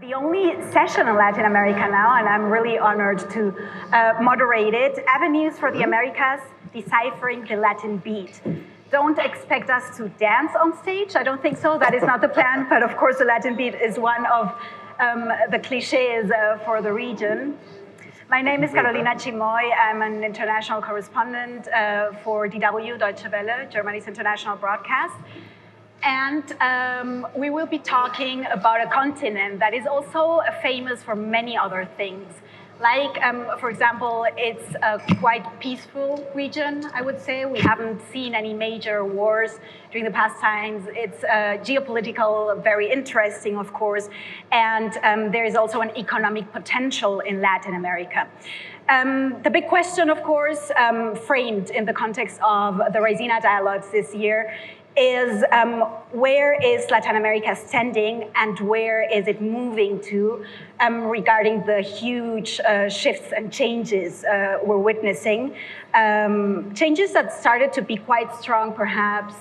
The only session in Latin America now, and I'm really honored to moderate it, Avenues for the Americas, Deciphering the Latin Beat. Don't expect us to dance on stage. I don't think so. That is not the plan. But of course, the Latin Beat is one of the cliches for the region. My name is Carolina Chimoy. I'm an international correspondent for DW, Deutsche Welle, Germany's international broadcast. And we will be talking about a continent that is also famous for many other things. Like, for example, it's a quite peaceful region, I would say. We haven't seen any major wars during the past times. It's geopolitical, very interesting, of course. And there is also an economic potential in Latin America. The big question, of course, framed in the context of the Raisina dialogues this year is where is Latin America standing and where is it moving to regarding the huge shifts and changes we're witnessing. Changes that started to be quite strong perhaps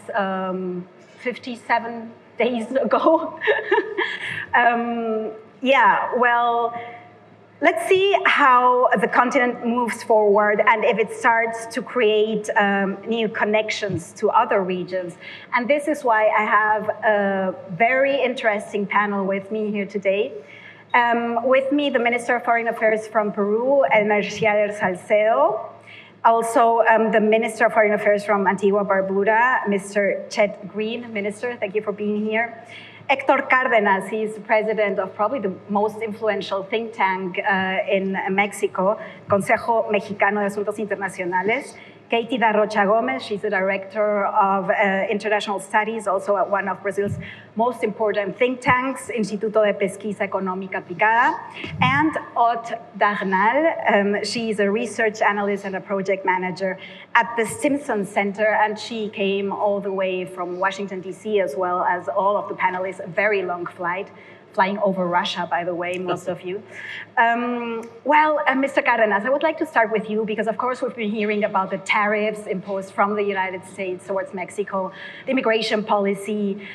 57 days ago. Yeah, well, let's see how the continent moves forward and if it starts to create new connections to other regions. And this is why I have a very interesting panel with me here today. With me, the Minister of Foreign Affairs from Peru, El Mercier Salcedo. Also, the Minister of Foreign Affairs from Antigua Barbuda, Mr. Chet Green. Minister, thank you for being here. Héctor Cárdenas, he's president of probably the most influential think tank in Mexico, Consejo Mexicano de Asuntos Internacionales. Katie da Rocha Gomez, she's the director of international studies, also at one of Brazil's most important think tanks, Instituto de Pesquisa Económica Aplicada. And Aude Darnal, she's a research analyst and a project manager at the Stimson Center, and she came all the way from Washington, D.C., as well as all of the panelists, a very long flight. Flying over Russia, by the way, most of you. Mr. Cárdenas, I would like to start with you because, of course, we've been hearing about the tariffs imposed from the United States towards Mexico, the immigration policy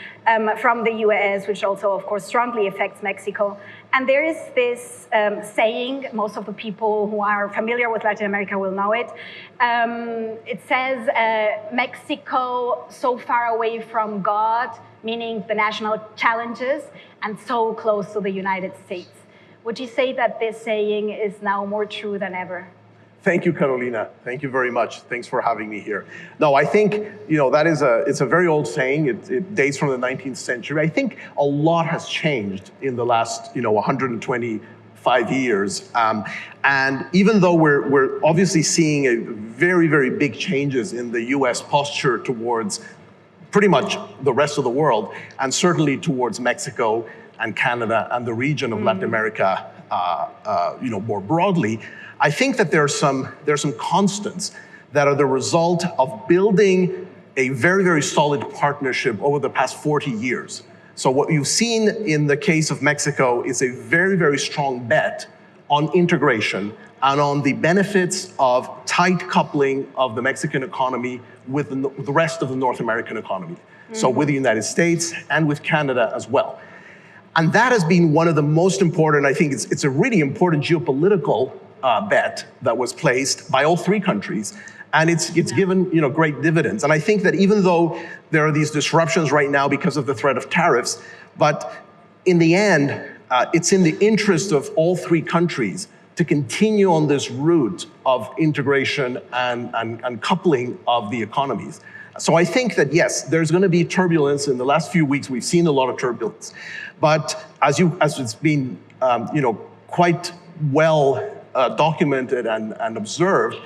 from the US, which also, of course, strongly affects Mexico. And there is this saying, most of the people who are familiar with Latin America will know it. It says, Mexico so far away from God, meaning the national challenges, and so close to the United States. Would you say that this saying is now more true than ever? Thank you, Carolina. Thank you very much. Thanks for having me here. No, I think that is it's a very old saying. It dates from the 19th century. I think a lot has changed in the last 125 years. And even though we're obviously seeing a very, very big changes in the US posture towards pretty much the rest of the world, and certainly towards Mexico and Canada and the region of Latin America, more broadly, I think that there's some constants that are the result of building a very, very solid partnership over the past 40 years. So what you've seen in the case of Mexico is a very, very strong bet on integration and on the benefits of tight coupling of the Mexican economy with the rest of the North American economy. So with the United States and with Canada as well. And that has been one of the most important, I think it's a really important geopolitical bet that was placed by all three countries. And it's given great dividends. And I think that even though there are these disruptions right now because of the threat of tariffs, but in the end, it's in the interest of all three countries to continue on this route of integration and coupling of the economies. So I think that, yes, there's going to be turbulence. In the last few weeks, we've seen a lot of turbulence. But as it's been quite well documented and observed,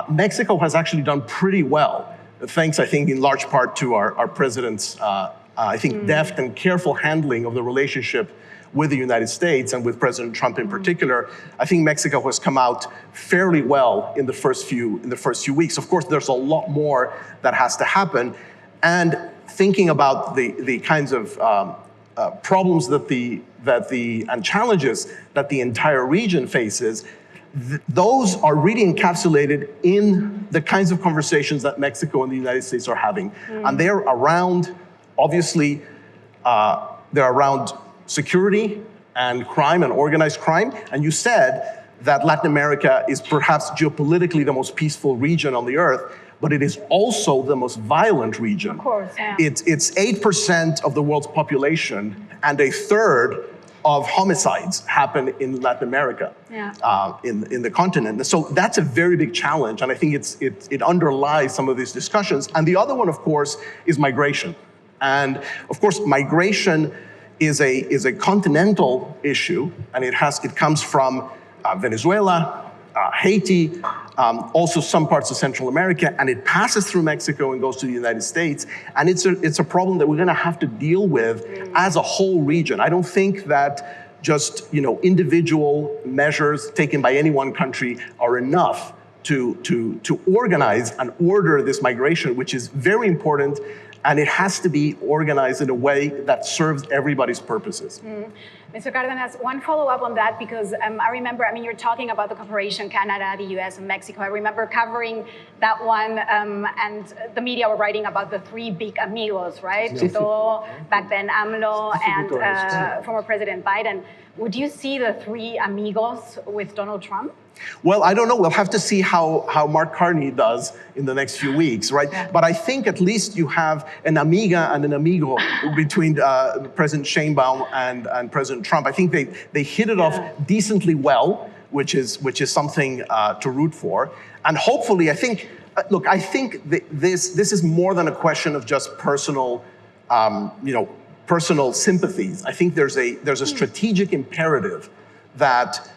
Mexico has actually done pretty well, thanks, I think, in large part to our president's, deft and careful handling of the relationship with the United States and with President Trump in particular. I think Mexico has come out fairly well in the first few weeks. Of course, there's a lot more that has to happen. And thinking about the kinds of problems and challenges that the entire region faces, those are really encapsulated in the kinds of conversations that Mexico and the United States are having. And they're around, obviously, they're around security, and crime and organized crime. And you said that Latin America is perhaps geopolitically the most peaceful region on the earth, but it is also the most violent region. Of course, yeah. It's 8% of the world's population, and a third of homicides happen in Latin America, in the continent. So that's a very big challenge, and I think it underlies some of these discussions. And the other one, of course, is migration. And of course, migration is a continental issue, and it comes from Venezuela, Haiti, also some parts of Central America, and it passes through Mexico and goes to the United States. And it's a problem that we're going to have to deal with as a whole region. I don't think that just individual measures taken by any one country are enough to organize and order this migration, which is very important. And it has to be organized in a way that serves everybody's purposes. Mr. Cárdenas, one follow-up on that, because I remember, you're talking about the cooperation, Canada, the US, and Mexico. I remember covering that one, and the media were writing about the three big amigos, right? Trudeau, back then AMLO, and former President Biden. Would you see the three amigos with Donald Trump? Well, I don't know. We'll have to see how Mark Carney does in the next few weeks, right? Yeah. But I think at least you have an amiga and an amigo between President Sheinbaum and President Trump. I think they hit it off decently well, which is something to root for. And hopefully, I think this is more than a question of just personal, personal sympathies. I think there's a strategic imperative that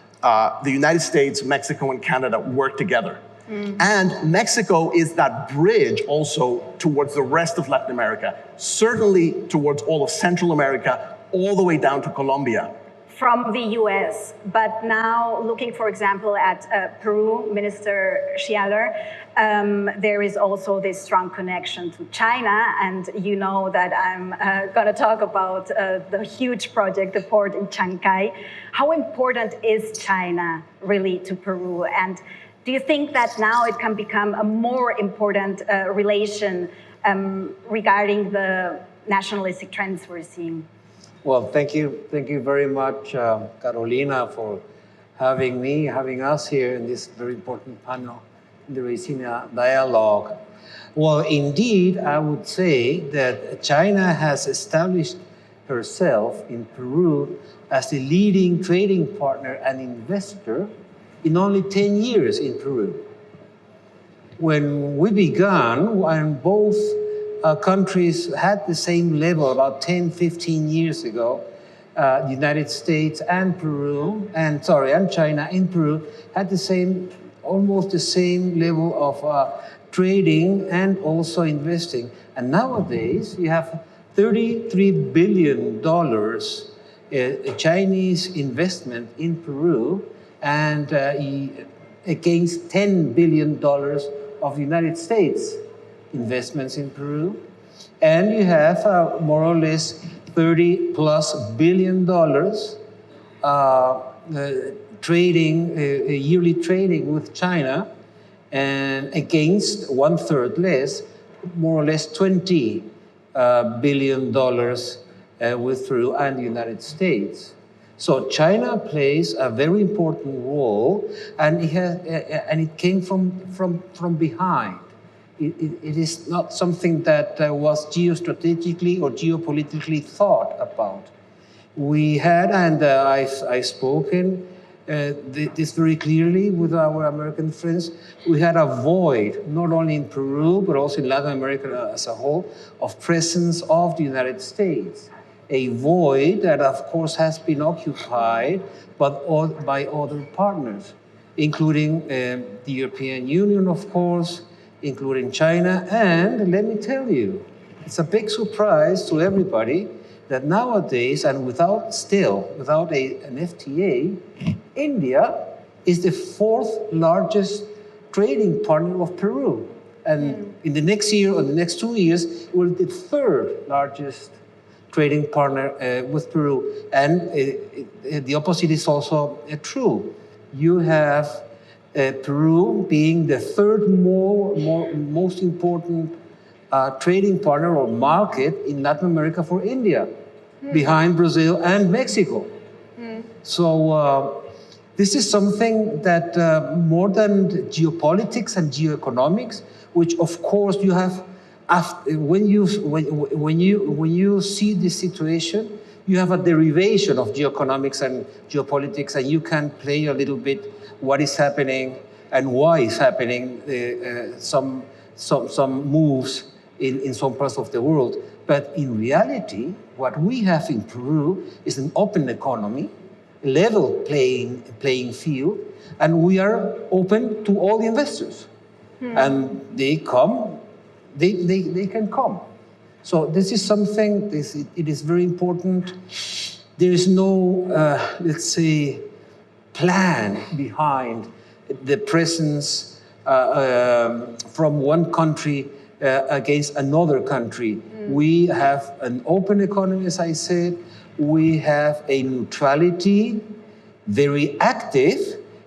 the United States, Mexico, and Canada work together. And Mexico is that bridge also towards the rest of Latin America, certainly towards all of Central America, all the way down to Colombia. From the US, but now looking, for example, at Peru, Minister Schialer, there is also this strong connection to China, and you know that I'm going to talk about the huge project, the port in Chancay. How important is China really to Peru? And do you think that now it can become a more important relation regarding the nationalistic trends we're seeing? Well, thank you very much, Carolina, for having us here in this very important panel, in the Raisina dialogue. Well, indeed, I would say that China has established herself in Peru as the leading trading partner and investor in only 10 years in Peru. When we began, when both countries had the same level about 10, 15 years ago, the United States and China in Peru had almost the same level of trading and also investing. And nowadays, you have $33 billion Chinese investment in Peru, and against $10 billion of the United States investments in Peru. And you have more or less $30+ billion yearly trading with China, and against 1/3 less, more or less $20 billion with Peru and the United States. So China plays a very important role, and it came from behind. It is not something that was geostrategically or geopolitically thought about. We had, and I've spoken this very clearly with our American friends, we had a void, not only in Peru, but also in Latin America as a whole, of presence of the United States. A void that, of course, has been occupied by other partners, including the European Union, of course, including China. And let me tell you, it's a big surprise to everybody that nowadays, and without an FTA, India is the 4th largest trading partner of Peru. And in the next year or the next 2 years, it will be the 3rd largest trading partner with Peru. And the opposite is also true. You have Peru being the 3rd most important trading partner or market in Latin America for India, behind Brazil and Mexico. So this is something that more than geopolitics and geoeconomics, which of course you have, when you see this situation, you have a derivation of geoeconomics and geopolitics, and you can play a little bit what is happening and why it's happening, some moves in some parts of the world. But in reality, what we have in Peru is an open economy, level playing field, and we are open to all investors. And they come, they can come. So this is something, it is very important. There is no, let's say, plan behind the presence from one country against another country. We have an open economy, as I said. We have a neutrality, very active,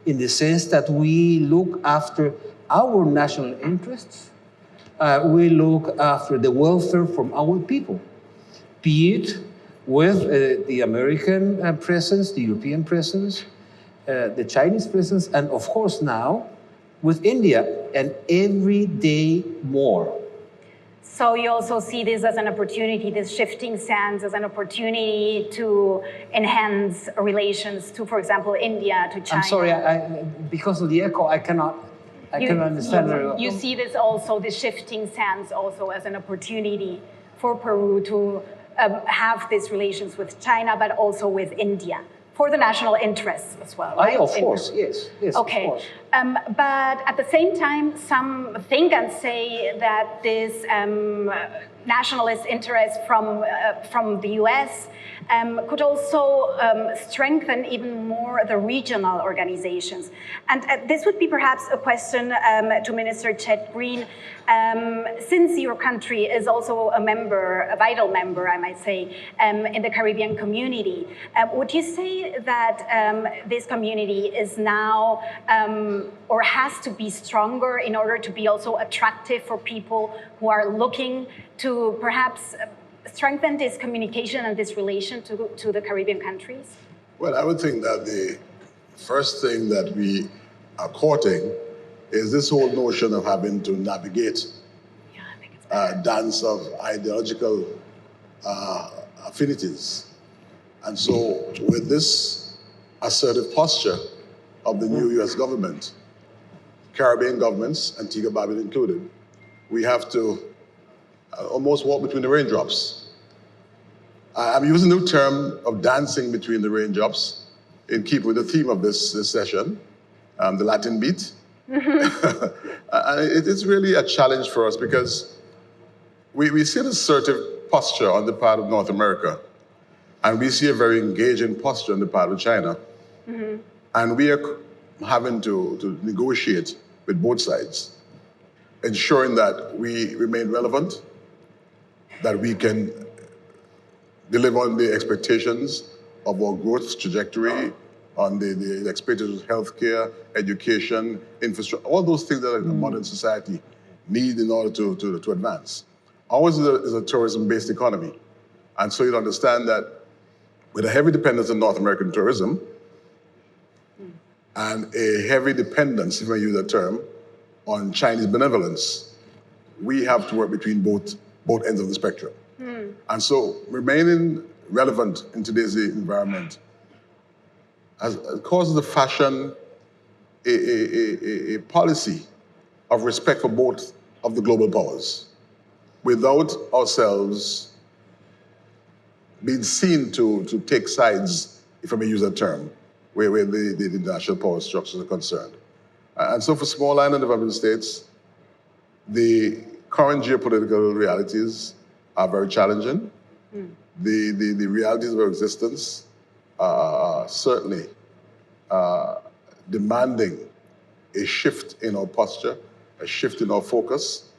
in the sense that we look after our national interests. We look after the welfare from our people, be it with the American presence, the European presence, the Chinese presence, and of course now with India, and every day more. So you also see this as an opportunity, this shifting sands as an opportunity to enhance relations to, for example, India, to China. I'm sorry, because of the echo, I cannot understand very well. You see this also, the shifting sands also as an opportunity for Peru to have these relations with China, but also with India, for the national interests as well, right? Of course, yes, okay. Of course. But at the same time, some think and say that this nationalist interest from the US could also strengthen even more the regional organizations. And this would be perhaps a question to Minister Chet Green. Since your country is also a member, a vital member, I might say, in the Caribbean community, would you say that this community is now or has to be stronger in order to be also attractive for people who are looking to perhaps strengthen this communication and this relation to the Caribbean countries? Well, I would think that the first thing that we are courting is this whole notion of having to navigate a dance of ideological affinities. And so with this assertive posture of the new US government, Caribbean governments, Antigua Barbuda included, we have to almost walk between the raindrops. I'm using the term of dancing between the raindrops in keeping with the theme of this session, the Latin beat. It is really a challenge for us because we see an assertive posture on the part of North America, and we see a very engaging posture on the part of China. And we are having to negotiate with both sides, ensuring that we remain relevant, that we can deliver on the expectations of our growth trajectory, on the expectations of healthcare, education, infrastructure, all those things that a modern society need in order to advance. Ours is a tourism-based economy. And so you'd understand that with a heavy dependence on North American tourism and a heavy dependence, if I use that term, on Chinese benevolence, we have to work between both ends of the spectrum. And so remaining relevant in today's environment has caused the fashion a policy of respect for both of the global powers without ourselves being seen to take sides, if I may use that term, where the international power structures are concerned. And so for small island developing states, the current geopolitical realities are very challenging. The realities of our existence are certainly demanding a shift in our posture, a shift in our focus.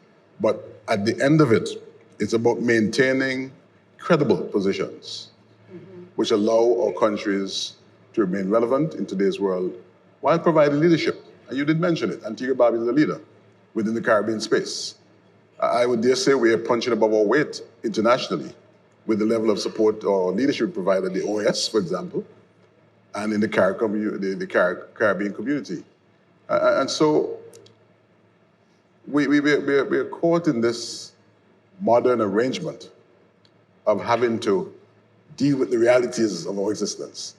But at the end of it, it's about maintaining credible positions, which allow our countries to remain relevant in today's world while providing leadership. And you did mention it, Antigua Barbuda is a leader within the Caribbean space. I would dare say we are punching above our weight internationally with the level of support or leadership provided, the OAS, for example, and in the Caribbean community. And so we're caught in this modern arrangement of having to deal with the realities of our existence.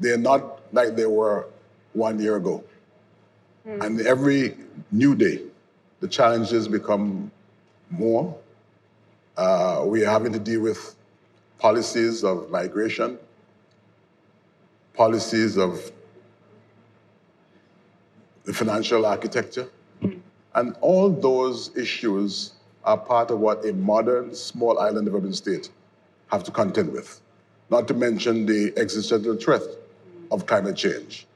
They're not like they were 1 year ago. And every new day, the challenges become more. We are having to deal with policies of migration, policies of the financial architecture. And all those issues are part of what a modern small island developing state have to contend with, not to mention the existential threat of climate change.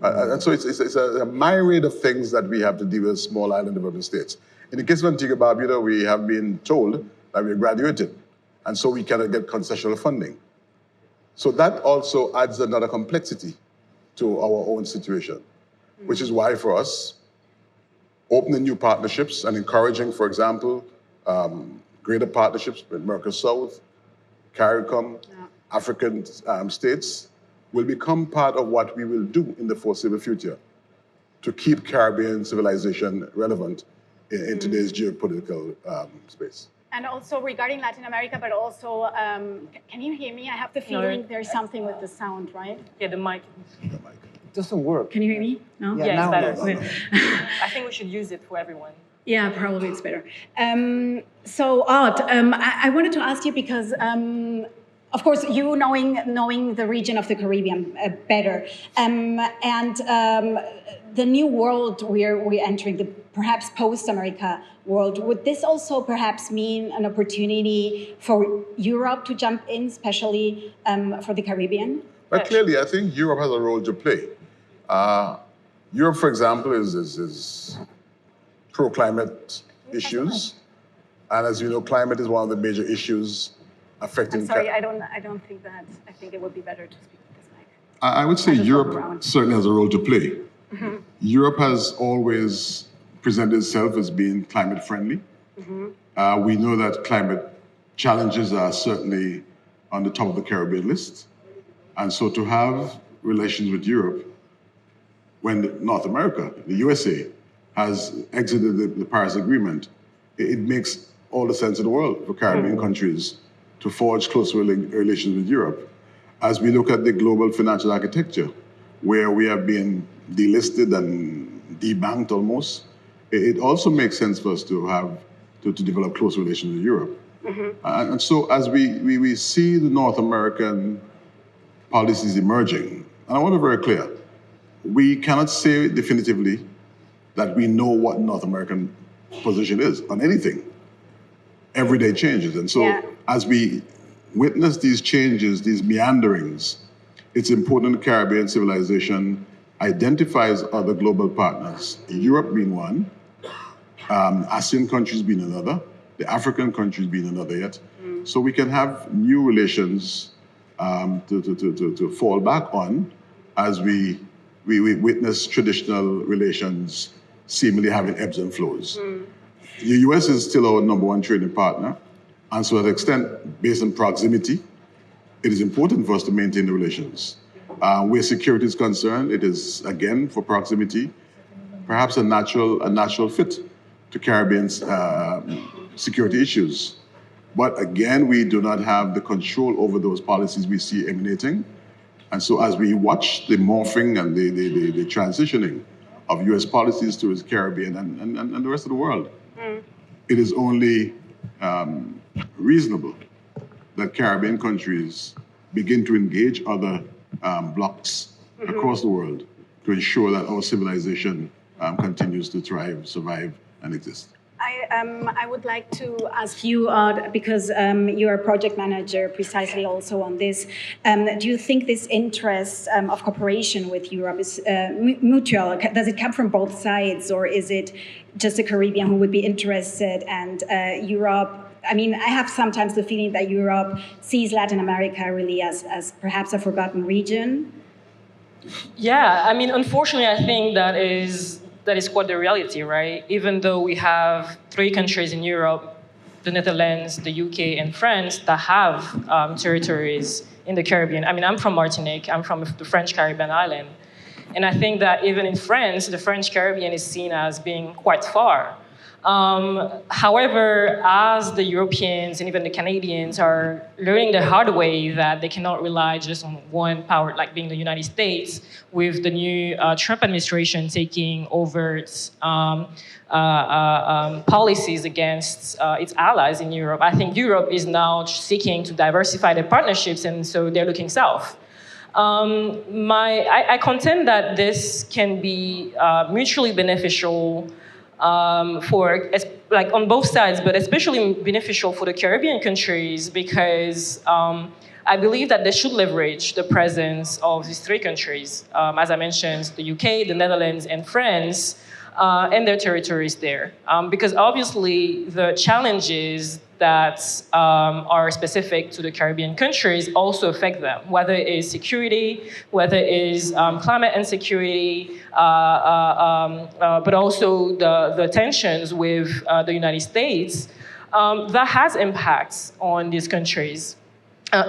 And so it's a myriad of things that we have to deal with as small island developing states. In the case of Antigua and Barbuda, we have been told that we're graduated, and so we cannot get concessional funding. So that also adds another complexity to our own situation, which is why for us, opening new partnerships and encouraging, for example, greater partnerships with Mercosur, CARICOM, African states, will become part of what we will do in the foreseeable future to keep Caribbean civilization relevant in today's geopolitical space. And also regarding Latin America, but also, can you hear me? I have the feeling there's something with the sound, right? Yeah, the mic. It doesn't work. Can you hear me? No? Yeah, now it's better. no. I think we should use it for everyone. Yeah, probably it's better. So, Odd, I wanted to ask you because, of course, you knowing the region of the Caribbean better, and the new world we're entering, the perhaps post-America world, would this also perhaps mean an opportunity for Europe to jump in, especially for the Caribbean? But clearly, I think Europe has a role to play. Europe, for example, is pro-climate issues. And as you know, climate is one of the major issues affecting... I'm sorry, I don't think that. I think it would be better to speak with this mic. I would say Europe certainly has a role to play. Europe has always presented itself as being climate friendly. We know that climate challenges are certainly on the top of the Caribbean list. And so to have relations with Europe when North America, the USA, has exited the Paris Agreement, it makes all the sense in the world for Caribbean countries to forge close relations with Europe. As we look at the global financial architecture, where we have been delisted and debanked almost, it also makes sense for us to have to develop close relations with Europe. And so as we see the North American policies emerging, and I want to be very clear, we cannot say definitively that we know what North American position is on anything. Every day changes. And so as we witness these changes, these meanderings, it's important the Caribbean civilization identifies other global partners, Europe being one, ASEAN countries being another, the African countries being another yet, so we can have new relations to fall back on as we witness traditional relations seemingly having ebbs and flows. The US is still our #1 trading partner, and so to an extent, based on proximity, it is important for us to maintain the relations. Where security is concerned, it is, again, for proximity, perhaps a natural fit to Caribbean's security issues. But again, we do not have the control over those policies we see emanating. And so as we watch the morphing and the transitioning of US policies to the Caribbean and the rest of the world, it is only reasonable that Caribbean countries begin to engage other blocs across the world to ensure that our civilization continues to thrive, survive, and exist. I would like to ask you, because you're a project manager precisely also on this, do you think this interest of cooperation with Europe is mutual? Does it come from both sides, or is it just the Caribbean who would be interested and Europe? I mean, I have sometimes the feeling that Europe sees Latin America really as perhaps a forgotten region. Yeah, I mean, unfortunately, I think that is quite the reality, right? Even though we have 3 countries in Europe the Netherlands, the UK, and France that have territories in the Caribbean. I mean, I'm from Martinique. I'm from the French Caribbean island. And I think that even in France, the French Caribbean is seen as being quite far. However, as the Europeans and even the Canadians are learning the hard way that they cannot rely just on one power, like being the United States, with the new Trump administration taking overt policies against its allies in Europe, I think Europe is now seeking to diversify their partnerships, and so they're looking south. I contend that this can be mutually beneficial like on both sides, but especially beneficial for the Caribbean countries because I believe that they should leverage the presence of these three countries, as I mentioned, the UK, the Netherlands, and France, and their territories there. Because obviously the challenges that are specific to the Caribbean countries also affect them, whether it is security, whether it is climate insecurity, but also the tensions with the United States, that has impacts on these countries.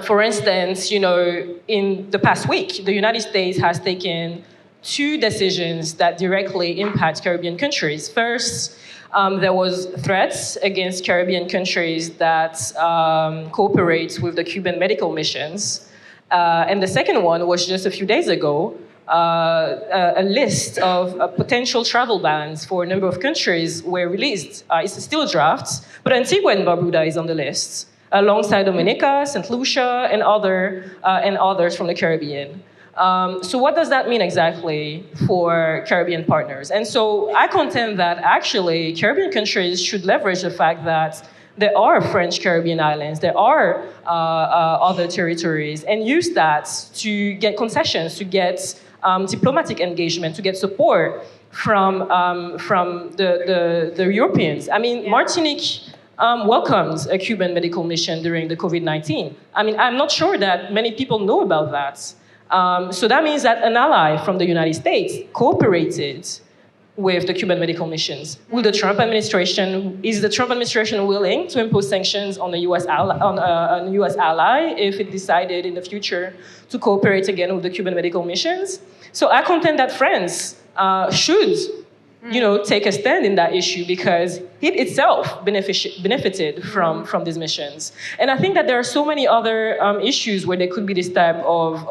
For instance, in the past week, the United States has taken 2 decisions that directly impact Caribbean countries. First, there was threats against Caribbean countries that cooperate with the Cuban medical missions. And the second one was just a few days ago, a list of potential travel bans for a number of countries were released. It's still a draft, but Antigua and Barbuda is on the list, alongside Dominica, St. Lucia, and others from the Caribbean. So what does that mean exactly for Caribbean partners? And so I contend that actually Caribbean countries should leverage the fact that there are French Caribbean islands, there are other territories, and use that to get concessions, to get diplomatic engagement, to get support from the Europeans. I mean, Martinique welcomed a Cuban medical mission during the COVID-19. I mean, I'm not sure that many people know about that. So that means that an ally from the United States cooperated with the Cuban medical missions. Is the Trump administration willing to impose sanctions on a U.S. ally if it decided in the future to cooperate again with the Cuban medical missions? So I contend that France should take a stand in that issue because it itself benefited from these missions. And I think that there are so many other issues where there could be this type of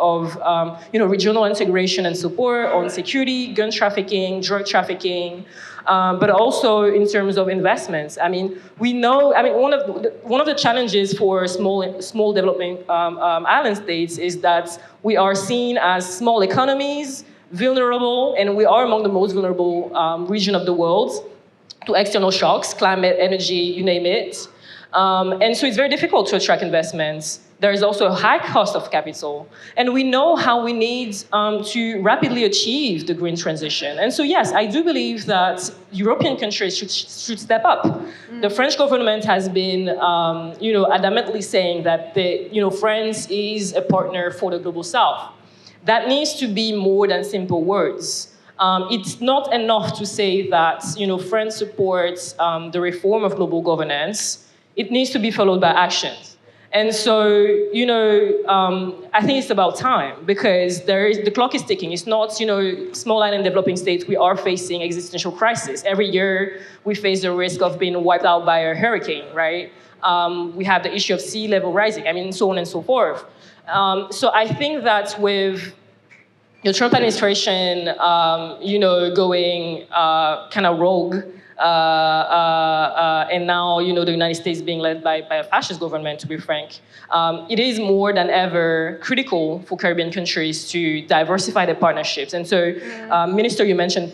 regional integration and support on security, gun trafficking, drug trafficking, but also in terms of investments. I mean, we know. I mean, one of the challenges for small developing island states is that we are seen as small economies, vulnerable, and we are among the most vulnerable region of the world to external shocks, climate, energy, you name it. And so it's very difficult to attract investments. There is also a high cost of capital. And we know how we need to rapidly achieve the green transition. And so, yes, I do believe that European countries should step up. The French government has been, adamantly saying that France is a partner for the Global South. That needs to be more than simple words. It's not enough to say that France supports the reform of global governance. It needs to be followed by actions. And so, I think it's about time because the clock is ticking. It's not, small island developing states, we are facing existential crisis. Every year, we face the risk of being wiped out by a hurricane, right? We have the issue of sea level rising, so on and so forth. So I think that with the Trump administration, going kind of rogue, and now, the United States being led by a fascist government, to be frank, it is more than ever critical for Caribbean countries to diversify their partnerships. And so, Minister, you mentioned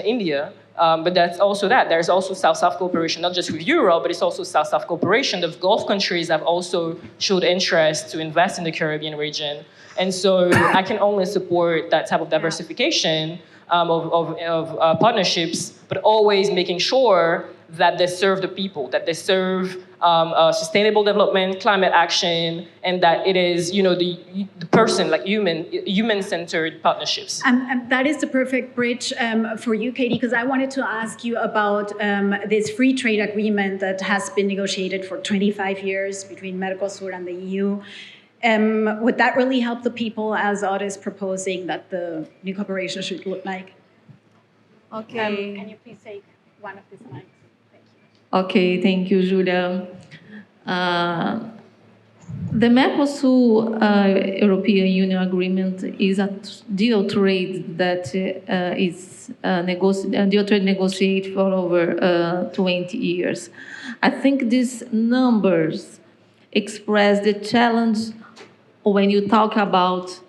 India. But that's also that. There's also South-South cooperation, not just with Europe, but it's also South-South cooperation. The Gulf countries have also showed interest to invest in the Caribbean region. And so I can only support that type of diversification of partnerships, but always making sure that they serve the people, that they serve sustainable development, climate action, and that it is, the person, like human-centered partnerships. And that is the perfect bridge for you, Katie, because I wanted to ask you about this free trade agreement that has been negotiated for 25 years between Mercosur and the EU. Would that really help the people, as Odd is proposing that the new cooperation should look like? Okay. Can you please take one of these slides? Thank you. Okay, thank you, Julia. The Mercosur European Union agreement is a deal trade that is deal trade negotiated for over 20 years. I think these numbers express the challenge when you talk about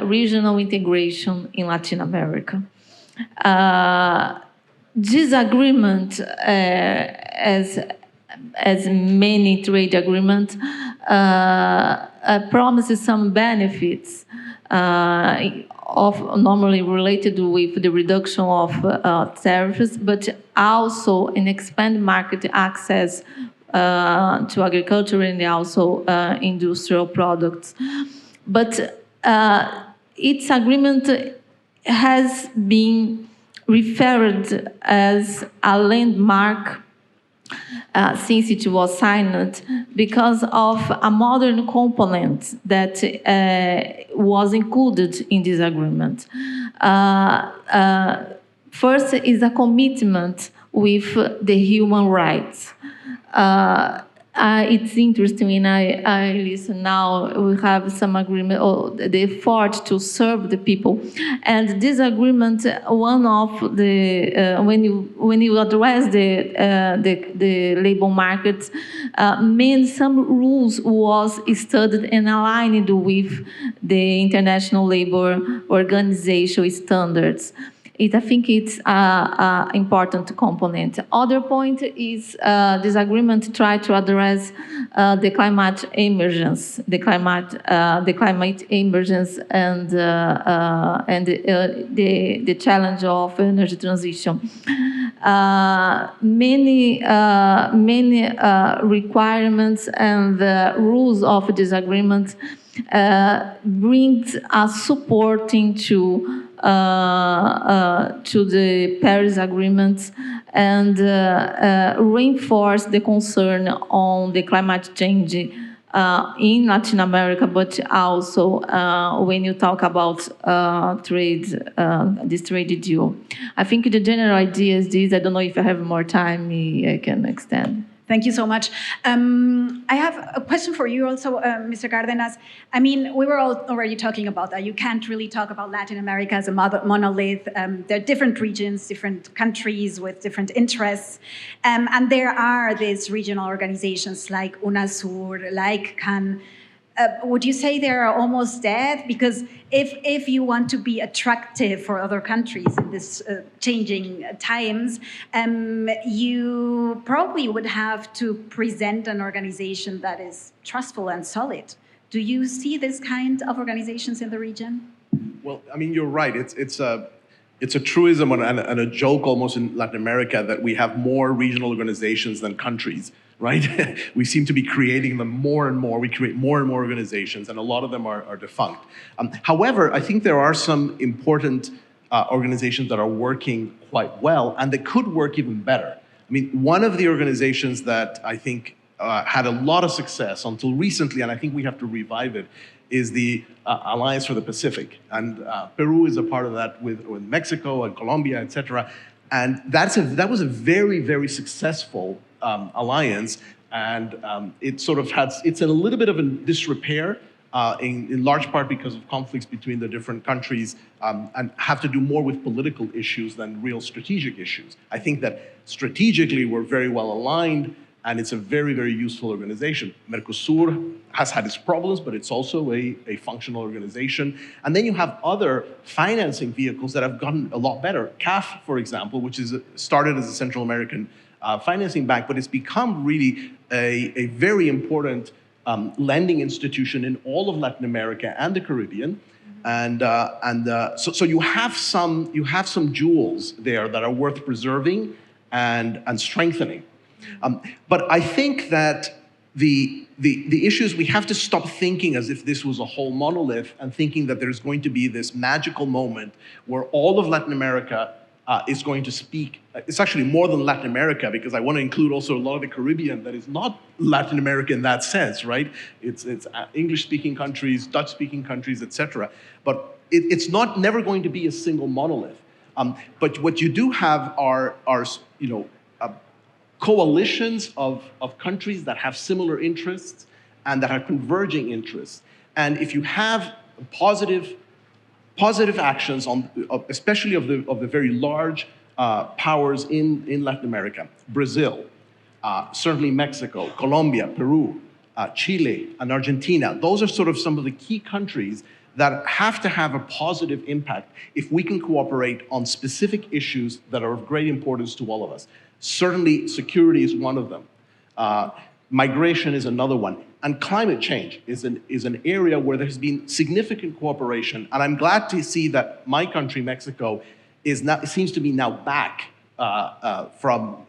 regional integration in Latin America. This agreement, as many trade agreements, promises some benefits normally related with the reduction of tariffs, but also an expanded market access to agriculture and also industrial products. But its agreement has been referred as a landmark since it was signed because of a modern component that was included in this agreement. First is a commitment with the human rights. It's interesting when I listen now, we have some agreement, the effort to serve the people. And this agreement, one of the, when you address the labor market, means some rules was studied and aligned with the International Labor Organization standards. I think it's an important component. Other point is this agreement try to address the climate emergence, the climate emergence, and the challenge of energy transition. Many requirements and the rules of this agreement brings us supporting to the Paris Agreement and reinforce the concern on the climate change in Latin America, but also when you talk about this trade deal. I think the general idea is this. I don't know if I have more time, I can extend. Thank you so much. I have a question for you also, Mr. Cárdenas. I mean, we were already talking about that. You can't really talk about Latin America as a monolith. There are different regions, different countries with different interests. And there are these regional organizations like UNASUR, like CAN. Would you say they're almost dead? Because if you want to be attractive for other countries in this changing times, you probably would have to present an organization that is trustful and solid. Do you see this kind of organizations in the region? Well, I mean, you're right. It's a truism and a joke almost in Latin America that we have more regional organizations than countries. Right? We seem to be creating them more and more. We create more and more organizations, and a lot of them are defunct. However, I think there are some important organizations that are working quite well, and that could work even better. I mean, one of the organizations that I think had a lot of success until recently, and I think we have to revive it, is the Alliance for the Pacific. And Peru is a part of that with Mexico and Colombia, et cetera. And that was a very, very successful alliance, and it's in a little bit of a disrepair, in large part because of conflicts between the different countries, and have to do more with political issues than real strategic issues. I think that strategically we're very well aligned, and it's a very, very useful organization. Mercosur has had its problems, but it's also a functional organization. And then you have other financing vehicles that have gotten a lot better. CAF, for example, which is started as a Central American financing bank, but it's become really a very important lending institution in all of Latin America and the Caribbean. So you have some jewels there that are worth preserving and strengthening. But I think that the issues, we have to stop thinking as if this was a whole monolith and thinking that there's going to be this magical moment where all of Latin America is going to speak. It's actually more than Latin America, because I want to include also a lot of the Caribbean that is not Latin America in that sense, right? It's English-speaking countries, Dutch-speaking countries, etc. But it's never going to be a single monolith. But what you do have are coalitions of countries that have similar interests and that have converging interests. And if you have positive actions especially of the very large powers in Latin America, Brazil, certainly Mexico, Colombia, Peru, Chile, and Argentina. Those are sort of some of the key countries that have to have a positive impact if we can cooperate on specific issues that are of great importance to all of us. Certainly, security is one of them. Migration is another one. And climate change is an area where there's been significant cooperation. And I'm glad to see that my country, Mexico, seems to be now back from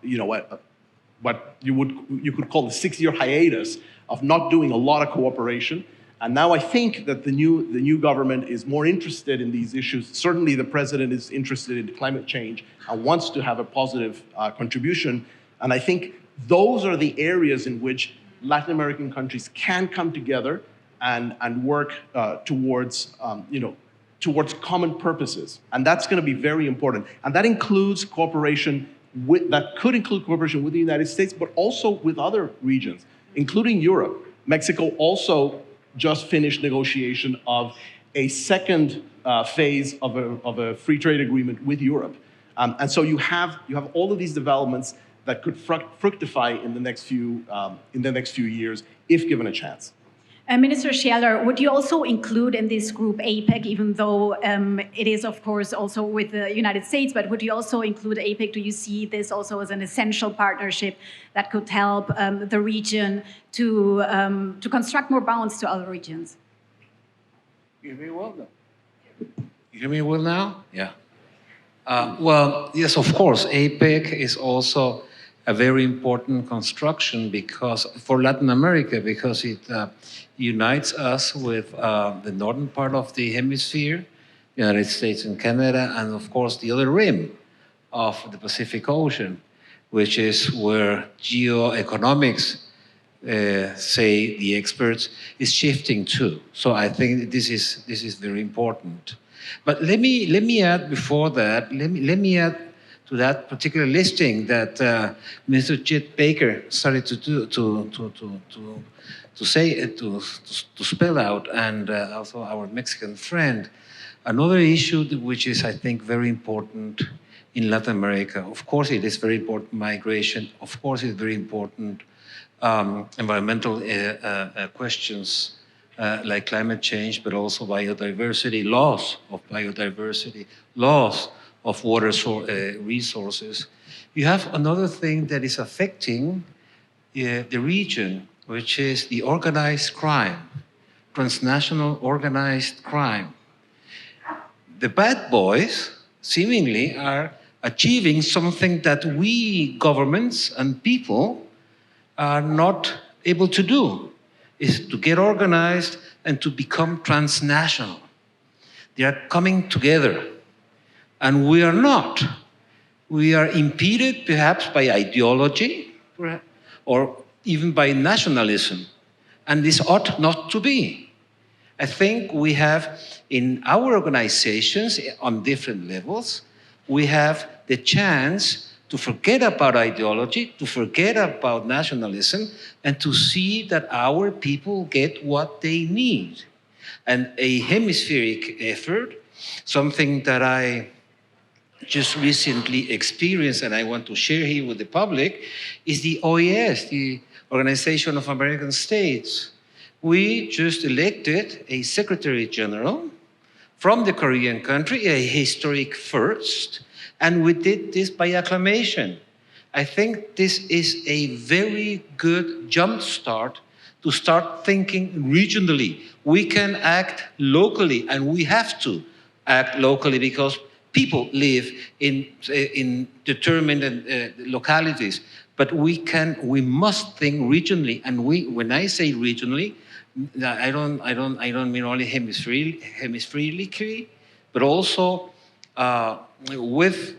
what you could call the 6-year hiatus of not doing a lot of cooperation. And now I think that the new government is more interested in these issues. Certainly the president is interested in climate change and wants to have a positive contribution. And I think those are the areas in which Latin American countries can come together and work towards common purposes. And that's going to be very important. And that includes cooperation that could include cooperation with the United States, but also with other regions, including Europe. Mexico also just finished negotiation of a second phase of a free trade agreement with Europe. And so you have all of these developments that could fructify in the next few years if given a chance. Minister Scheller, would you also include in this group APEC, even though it is, of course, also with the United States, but would you also include APEC? Do you see this also as an essential partnership that could help the region to construct more bonds to other regions? You hear me well now? You hear me well now? Yeah. Well, yes, of course, APEC is also a very important construction for Latin America, because it unites us with the northern part of the hemisphere, United States and Canada, and of course the other rim of the Pacific Ocean, which is where geoeconomics, say the experts, is shifting to. So I think this is very important. But let me add before that, let me add to that particular listing that Mr. Chet Baker started to spell out, and also our Mexican friend. Another issue which is, I think, very important in Latin America. Of course, it is very important migration. Of course, it's very important environmental questions like climate change, but also biodiversity, loss of biodiversity, loss of water resources. You have another thing that is affecting the region, which is the organized crime, transnational organized crime. The bad boys seemingly are achieving something that we governments and people are not able to do, is to get organized and to become transnational. They are coming together. And we are not. We are impeded perhaps by ideology or even by nationalism. And this ought not to be. I think we have in our organizations on different levels, we have the chance to forget about ideology, to forget about nationalism, and to see that our people get what they need. And a hemispheric effort, something that I just recently experienced and I want to share here with the public, is the OAS, the Organization of American States. We just elected a Secretary General from the Korean country, a historic first, and we did this by acclamation. I think this is a very good jumpstart to start thinking regionally. We can act locally, and we have to act locally because people live in determined localities. But we must think regionally, and when I say regionally, I don't mean only hemispherically, but also with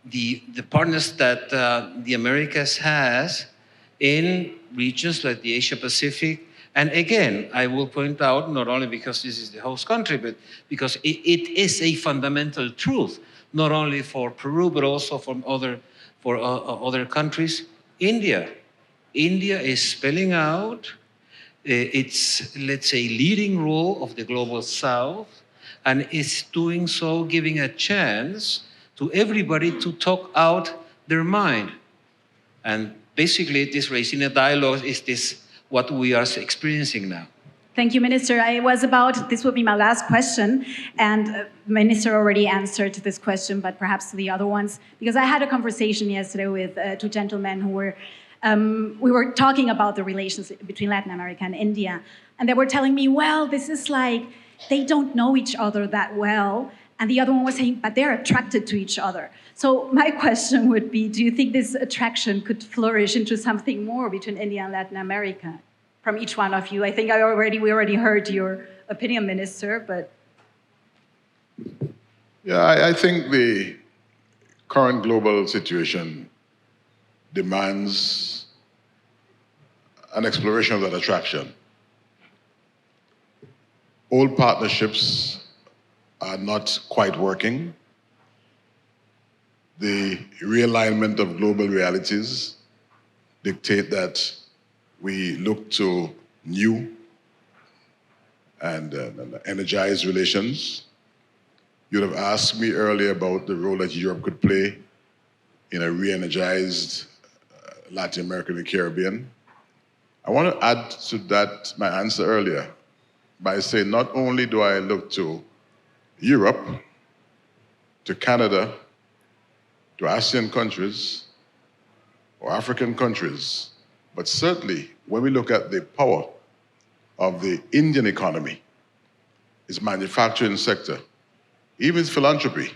the partners that the Americas has in regions like the Asia Pacific. And again, I will point out, not only because this is the host country, but because it is a fundamental truth, not only for Peru, but also for other countries. India is spelling out its, let's say, leading role of the global South, and is doing so, giving a chance to everybody to talk out their mind. And basically, this Raisina dialogue is what we are experiencing now. Thank you, Minister. This would be my last question, and Minister already answered this question, but perhaps the other ones, because I had a conversation yesterday with two gentlemen who were, we were talking about the relations between Latin America and India, and they were telling me, well, this is like, they don't know each other that well, and the other one was saying, but they're attracted to each other. So my question would be, do you think this attraction could flourish into something more between India and Latin America? From each one of you. I think we already heard your opinion, Minister, but... Yeah, I think the current global situation demands an exploration of that attraction. Old partnerships are not quite working. The realignment of global realities dictate that we look to new and energized relations. You'd have asked me earlier about the role that Europe could play in a re-energized Latin America and the Caribbean. I want to add to that my answer earlier by saying not only do I look to Europe, to Canada, to ASEAN countries, or African countries, but certainly when we look at the power of the Indian economy, its manufacturing sector, even its philanthropy.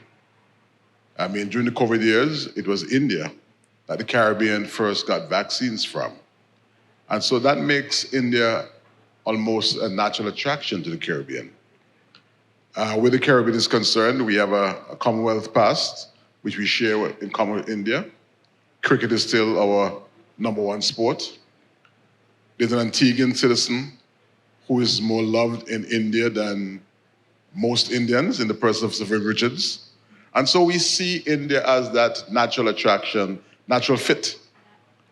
I mean, during the COVID years, it was India that the Caribbean first got vaccines from. And so that makes India almost a natural attraction to the Caribbean. Where the Caribbean is concerned, we have a Commonwealth past, which we share in common with India. Cricket is still our #1 sport. There's an Antiguan citizen who is more loved in India than most Indians, in the person of Sir Vivian Richards. And so we see India as that natural attraction, natural fit,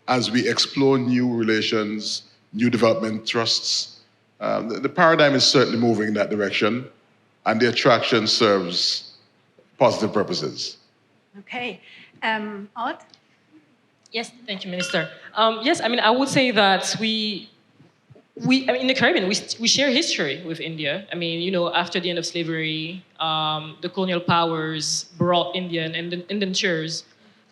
as we explore new relations, new development trusts. The paradigm is certainly moving in that direction, and the attraction serves positive purposes. Okay. Odd? Yes, thank you, Minister. Yes, I mean, I would say that I mean, in the Caribbean, we share history with India. I mean, you know, after the end of slavery, the colonial powers brought Indian indentures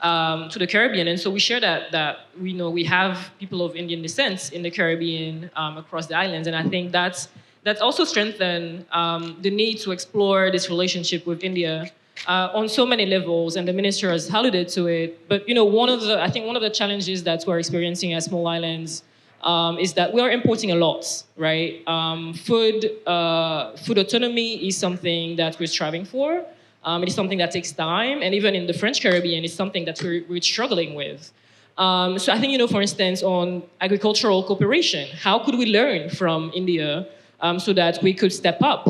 to the Caribbean, and so we share that we know we have people of Indian descent in the Caribbean across the islands, and I think that's also strengthened the need to explore this relationship with India on so many levels, and the minister has alluded to it. But you know, I think one of the challenges that we're experiencing as small islands is that we are importing a lot, right? Food autonomy is something that we're striving for. It is something that takes time, and even in the French Caribbean, it's something that we're struggling with. So I think, you know, for instance, on agricultural cooperation, how could we learn from India so that we could step up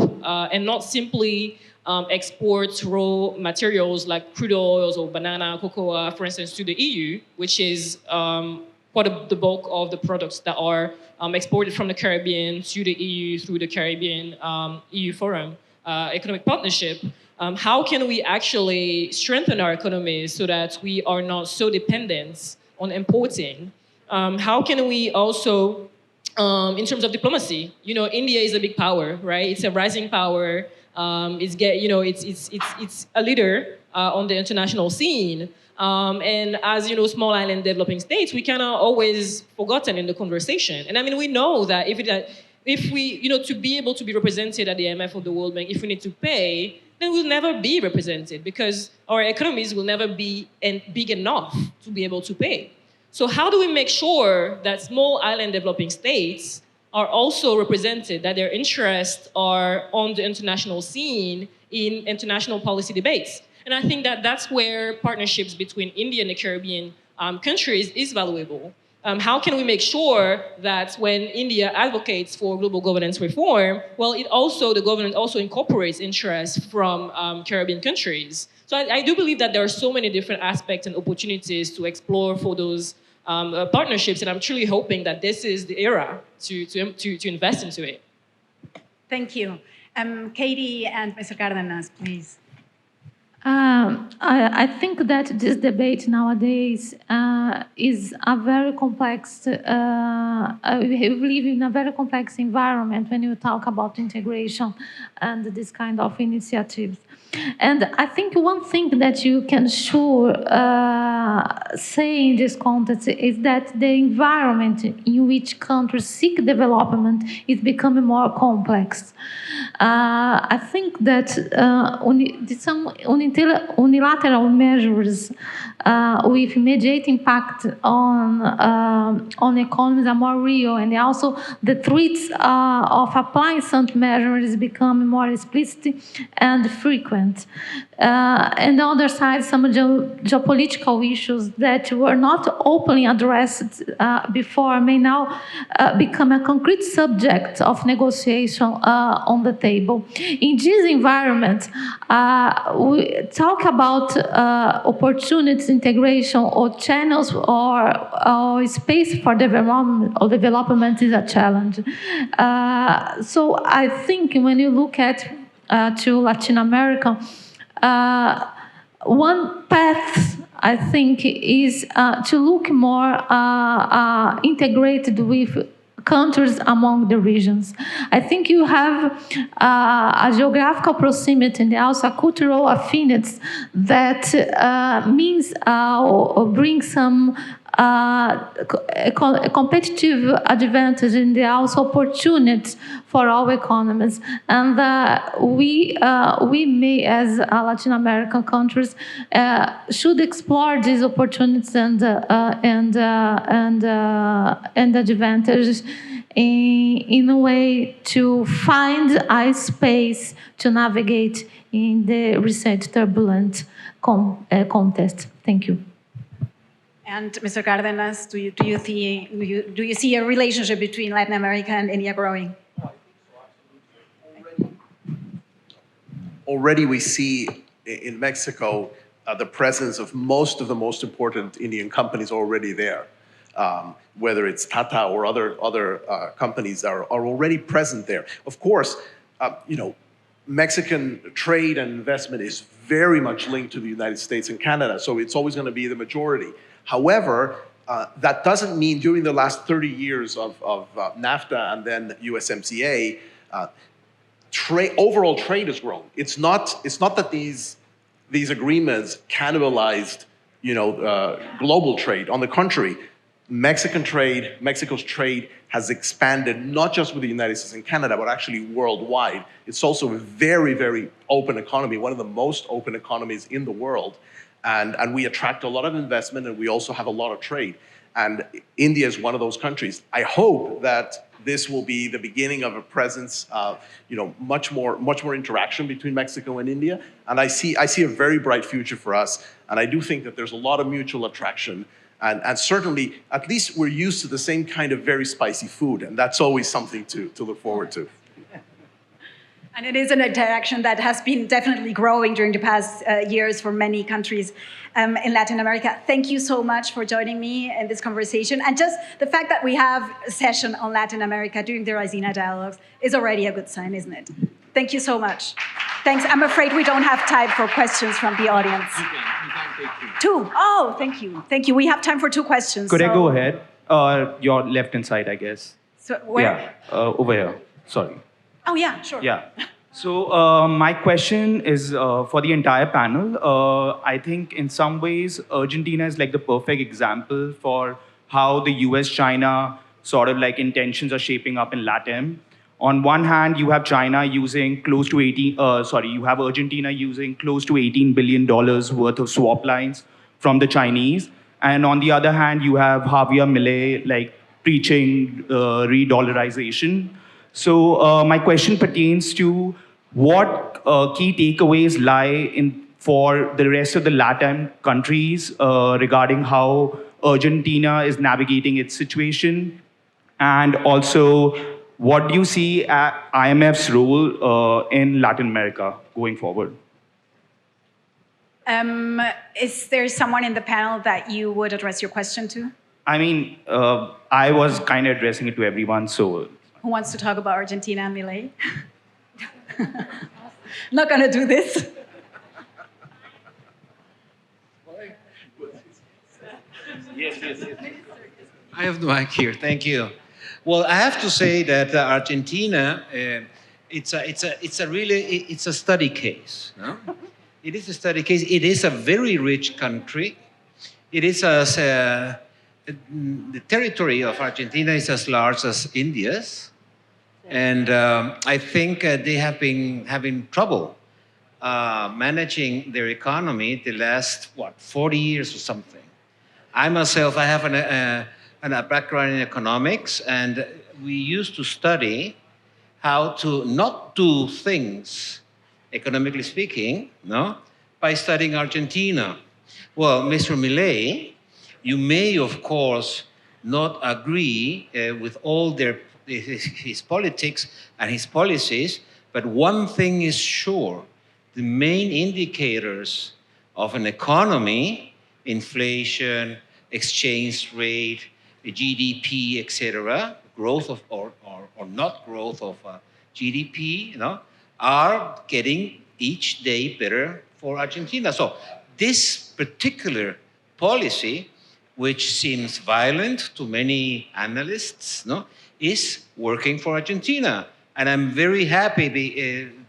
and not simply export raw materials like crude oils or banana, cocoa, for instance, to the EU, which is part of the bulk of the products that are exported from the Caribbean to the EU through the Caribbean EU Forum Economic Partnership. How can we actually strengthen our economies so that we are not so dependent on importing? How can we also, in terms of diplomacy, you know, India is a big power, right? It's a rising power. It's a leader on the international scene. And as, you know, small island developing states, we cannot always forgotten in the conversation. And I mean, we know that if we, you know, to be able to be represented at the IMF or the World Bank, if we need to pay, then we'll never be represented because our economies will never be big enough to be able to pay. So how do we make sure that small island developing states are also represented, that their interests are on the international scene in international policy debates? And I think that that's where partnerships between India and the Caribbean countries is valuable. How can we make sure that when India advocates for global governance reform, well, the government also incorporates interests from Caribbean countries. So I do believe that there are so many different aspects and opportunities to explore for those partnerships, and I'm truly hoping that this is the era to invest into it. Thank you. Katie and Mr. Cárdenas, please. I think that this debate nowadays is a very complex, we live in a very complex environment when you talk about integration and this kind of initiatives. And I think one thing that you can sure say in this context is that the environment in which countries seek development is becoming more complex. I think that some unilateral measures with immediate impact on economies are more real, and also the threats of applying such measures is becoming more explicit and frequent. And on the other side, some geopolitical issues that were not openly addressed before may now become a concrete subject of negotiation on the table. In this environment, we talk about opportunities, integration, or channels, or space for development is a challenge. So I think when you look at to Latin America, one path, I think, is to look more integrated with countries among the regions. I think you have a geographical proximity and also cultural affinities that means or bring some competitive advantage and also opportunities for our economies. And we may, as Latin American countries, should explore these opportunities and advantages in a way to find a space to navigate in the recent turbulent context. Thank you. And Mr. Cárdenas, do you see a relationship between Latin America and India growing? Already we see in Mexico the presence of most of the most important Indian companies already there. Whether it's Tata or other companies are already present there. Of course, Mexican trade and investment is very much linked to the United States and Canada, so it's always going to be the majority. However, that doesn't mean during the last 30 years of NAFTA and then USMCA, overall trade has grown. It's not that these agreements cannibalized global trade. On the contrary, Mexico's trade has expanded not just with the United States and Canada, but actually worldwide. It's also a very, very open economy, one of the most open economies in the world. And we attract a lot of investment, and we also have a lot of trade. And India is one of those countries. I hope that this will be the beginning of a presence of, much more interaction between Mexico and India. And I see a very bright future for us. And I do think that there's a lot of mutual attraction. And certainly, at least we're used to the same kind of very spicy food. And that's always something to look forward to. And it is an interaction that has been definitely growing during the past years for many countries in Latin America. Thank you so much for joining me in this conversation. And just the fact that we have a session on Latin America during the Raisina dialogues is already a good sign, isn't it? Thank you so much. Thanks. I'm afraid we don't have time for questions from the audience. You can take two. Oh, thank you. Thank you. We have time for two questions. Could I go ahead? Your left-hand side, I guess. So where? Yeah, over here. Sorry. Oh, yeah, sure. Yeah. So my question is for the entire panel. I think in some ways, Argentina is like the perfect example for how the US-China sort of like intentions are shaping up in LATAM. On one hand, you have China using close to you have Argentina using close to $18 billion worth of swap lines from the Chinese. And on the other hand, you have Javier Milei like preaching re-dollarization. So my question pertains to what key takeaways lie for the rest of the Latin countries regarding how Argentina is navigating its situation, and also what do you see IMF's role in Latin America going forward? Is there someone in the panel that you would address your question to? I mean, I was kind of addressing it to everyone, so. Who wants to talk about Argentina and Milei? Not gonna do this. Yes. I have the mic here. Thank you. Well, I have to say that Argentina, it's a study case. No? It is a study case. It is a very rich country. It is the territory of Argentina is as large as India's, and I think they have been having trouble managing their economy the last 40 years or something. I myself, I have a background in economics, and we used to study how to not do things, economically speaking, no, by studying Argentina. Well, Mr. Milei, you may, of course, not agree with all his politics and his policies, but one thing is sure, the main indicators of an economy, inflation, exchange rate, GDP, etc., growth of or not growth of GDP, are getting each day better for Argentina. So this particular policy, which seems violent to many analysts, is working for Argentina. And I'm very happy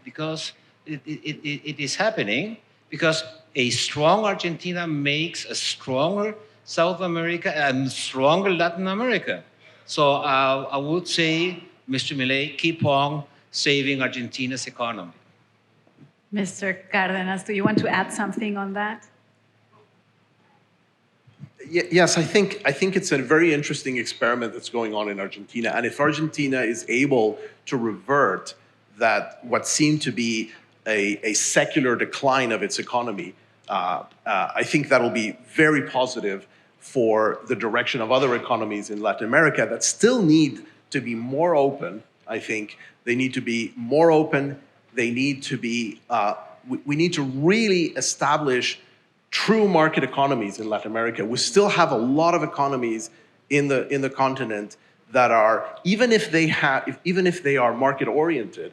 because it is happening, because a strong Argentina makes a stronger South America and stronger Latin America. So I would say, Mr. Milei, keep on saving Argentina's economy. Mr. Cárdenas, do you want to add something on that? Yes, I think it's a very interesting experiment that's going on in Argentina. And if Argentina is able to revert that what seemed to be a secular decline of its economy, I think that'll be very positive for the direction of other economies in Latin America that still need to be more open. I think they need to be more open. They need to be, we need to really establish true market economies in Latin America. We still have a lot of economies in the continent that are, even if they are market oriented,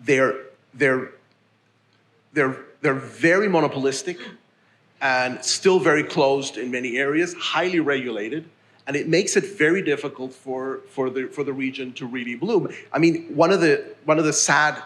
they're very monopolistic and still very closed in many areas, highly regulated, and it makes it very difficult for the region to really bloom. I mean, one of the sad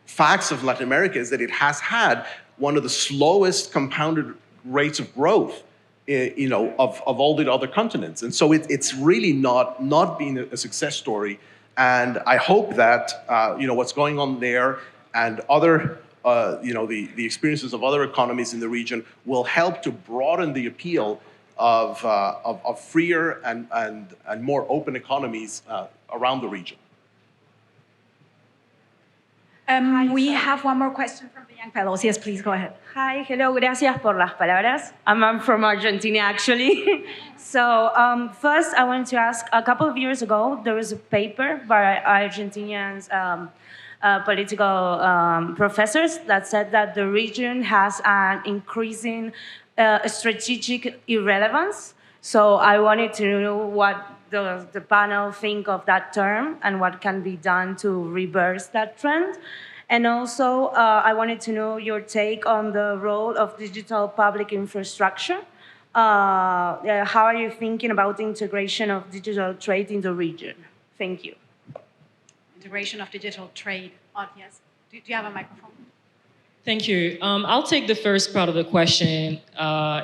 facts of Latin America is that it has had one of the slowest compounded rates of growth, of all the other continents, and so it's really not been a success story. And I hope that what's going on there and other the experiences of other economies in the region will help to broaden the appeal of freer and more open economies around the region. We have one more question from the young fellows. Yes, please go ahead. Hi, hello, gracias por las palabras. I'm from Argentina, actually. So first, I wanted to ask, a couple of years ago, there was a paper by Argentinians political professors that said that the region has an increasing strategic irrelevance. So I wanted to know what the panel think of that term and what can be done to reverse that trend. And also, I wanted to know your take on the role of digital public infrastructure. How are you thinking about the integration of digital trade in the region? Thank you. Integration of digital trade. Oh, yes. Do you have a microphone? Thank you. I'll take the first part of the question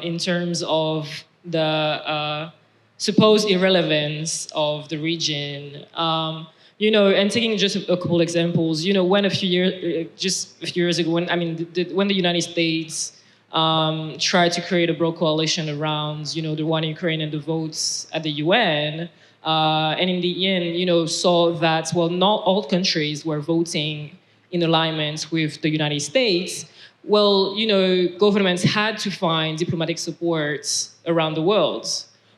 in terms of the supposed irrelevance of the region. And taking just a couple examples, when just a few years ago, when the United States tried to create a broad coalition around, the war in Ukraine and the votes at the UN, and in the end, saw that, well, not all countries were voting in alignment with the United States. Well, governments had to find diplomatic support around the world.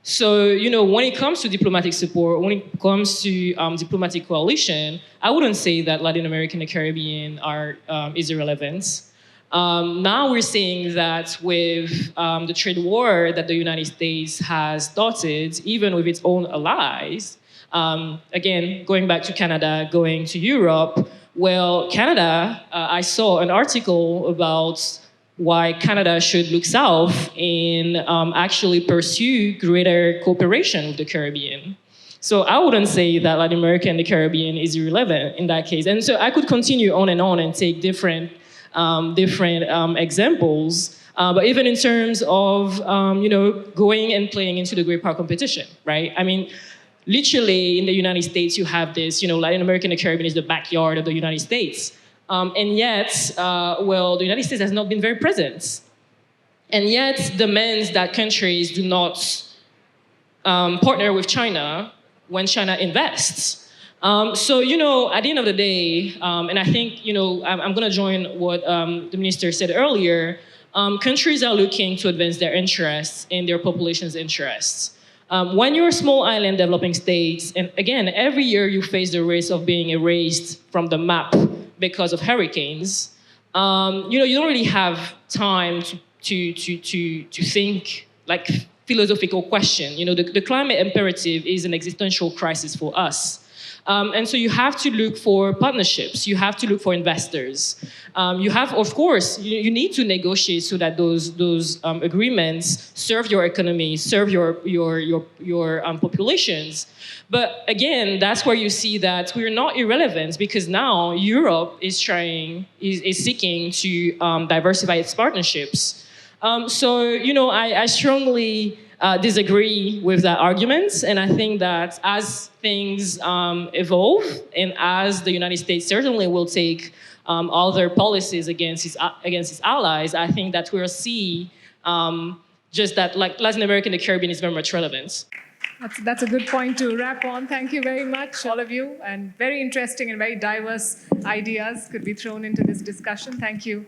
So, when it comes to diplomatic support, when it comes to diplomatic coalition, I wouldn't say that Latin America and the Caribbean is irrelevant. Now we're seeing that with the trade war that the United States has started, even with its own allies, again, going back to Canada, going to Europe, well, Canada, I saw an article about why Canada should look south and actually pursue greater cooperation with the Caribbean. So I wouldn't say that Latin America and the Caribbean is irrelevant in that case. And so I could continue on and take different examples. But even in terms of, going and playing into the great power competition, right? Literally in the United States, you have this, Latin America and the Caribbean is the backyard of the United States. And yet, the United States has not been very present. And yet demands that countries do not partner with China when China invests. So, at the end of the day, and I think, I'm going to join what the minister said earlier, countries are looking to advance their interests and their population's interests. When you're a small island developing state, and again, every year you face the risk of being erased from the map because of hurricanes, you don't really have time to think like philosophical question. The climate imperative is an existential crisis for us. And so you have to look for partnerships. You have to look for investors. You have, of course, you need to negotiate so that those agreements serve your economy, serve your populations. But again, that's where you see that we're not irrelevant, because now Europe is seeking to diversify its partnerships. So I strongly disagree with that argument, and I think that as things evolve, and as the United States certainly will take other policies against its allies, I think that we'll see just that, like, Latin America and the Caribbean is very much relevant. That's a good point to wrap on. Thank you very much, all of you, and very interesting and very diverse ideas could be thrown into this discussion. Thank you.